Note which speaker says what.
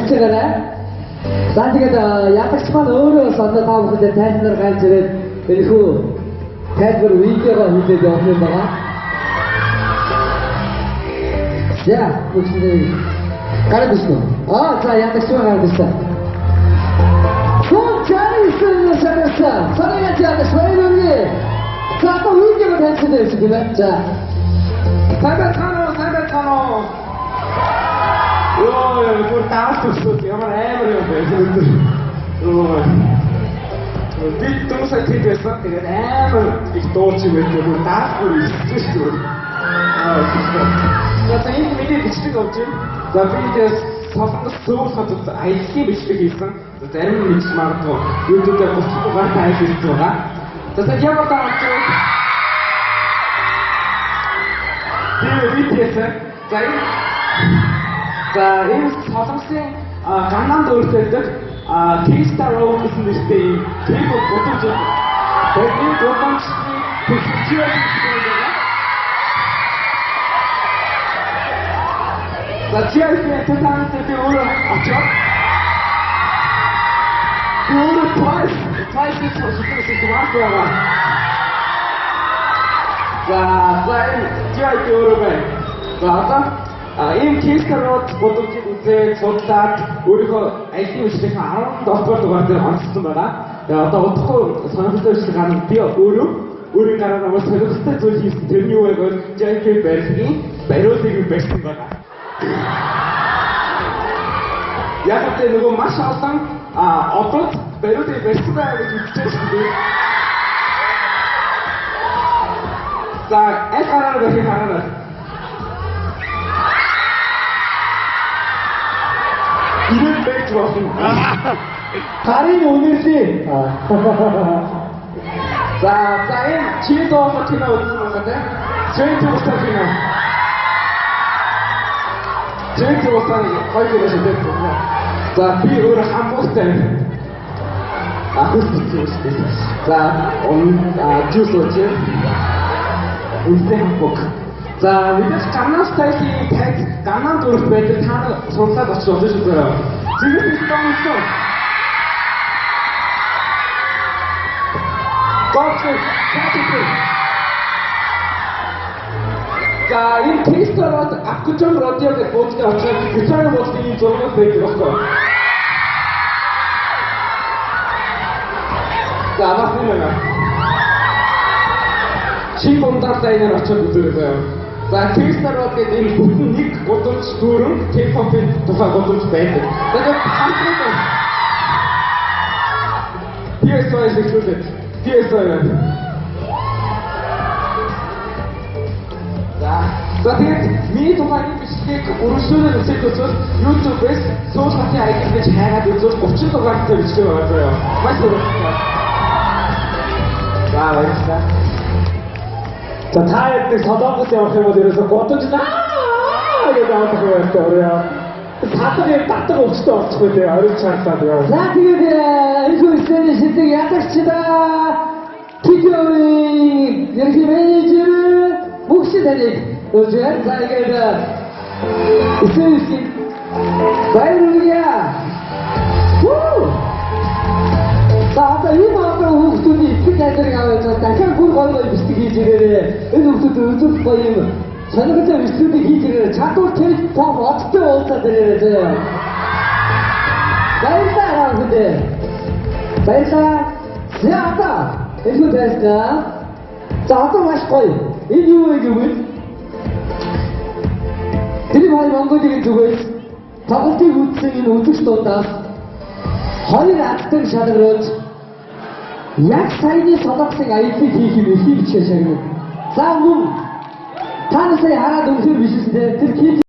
Speaker 1: гэж байна. За тэгээд ядагч маань өөрөө сондоо та бүхэнд тайлбар гаргаж ирээд энэхүү тайлбар видеого хийгээд явах юм байна. За, үгүй гараад ирсэн. За ядагч маань гараад ирсэн. 잘했어요, 잘했어. 사랑하지 않는 소연이. 자, 또 위기가 됐습니다. 자,
Speaker 2: 사백하노. 이거 다 왔었어. 아마 애들이 뒷동산 TV에서 그냥 애들 도치고 있고 다 보고 있었어. 자, 이 미디어 비치는 거 없지? 자, 미디어 서상도 수업서도 IT 비치기 있어. зарим нэг магадгүй YouTube-ээр бусдад гарах айх ирж байгаа. За тэгээд ямар таавч BTS за энэ солонгосын Gangnam дөрөвдөг T-Star Row гэсэн нэртэй K-pop бодож бидний гудамжны фестивал хийдэг. За TRF-ийн танилцуулгын би өөрөө очоод 오늘 파이스 소식을 왔어요. 자, 지하철 여러분. 자, 이 키스터로 보통지 이제 좋다. 우리가 IT 시대가 아무 더버도 같은 안쓰던 거라. 야, 어떻게 선수들 시간은 비어 우리나라로 새롭게 조직 되니오고 지하철 베스기 베로스기 베스인 거다. 약간 때 누구 마셔상 어떤 메로디 베스트라고 붙여주는데 자, 하나를 몇 개 하나를 이름 백 좋았습니다.
Speaker 1: 가린 오늘씨.
Speaker 2: 자, 짜인 지혜도 서티나 웃는 것 같아. 제이트 못하기나 제이트 못하는 거의 그러실 때 자, 비율을 한국 스타일. 자, 주소지. 울세 한국. 자, 위에서 강남 스타일이 강남 도로 배들 타는 손사 같이 얻어주세요. 지금 비슷한 있어. 자, 이 테이스터로 압구점을 어디에 보지가 않지만 규탄을 못쓰는 이 조명을 배들었어. 자, 맞습니다. 신봉다 사인을 맞춰주세요. 자, 테이스터로 어떻게 이 무슨 닉 어떤 스토른 K-pop 도사 어떤 밴드. 자, DSO의 섹스들. DSO는 자, тэгээд миний тухайн бичлэгийг өргөжлүүлэн үзэхэд YouTube-ээс сууж хатны аялалд хайгаад үзвэл 30 дугаартай бичлэг байгаа заяа. Маш баярлалаа. За, баярлалаа.
Speaker 1: 자, 다음에 서동부터 영상을 들어서 어떤지 이게 나왔다고 했어요. 딱딱 없지도 없고 돼요. 어렵지 않다고요. 자, 그게 이거 있어야 실제 약속치다. 기존의 이렇게 매니저를 몫이 되니 요즘 자, 이게 있어야지. 바이러리야. 자, 아까 이거 아까 우스tun이 이쁘게 들어가면 약간 굴거리가 비슷하게 기지를 우스도 우스 거리면 저는 그때 우스도 기지를 자꾸 더 어떻게 없다 들려줘요. 말싸라고 근데 말싸 야 아까 이거 됐어. 자, 아까 맛있거든. 이 이유의 기분 들이마이 망고지긴 두고 다국대 우승인 우주시도 온다. 허리를 악등 샤드를 약 사이니 서덕생 IT 기기를 휘비치셔요. 싸움, 탄세 하나 동시에 미시는데 특히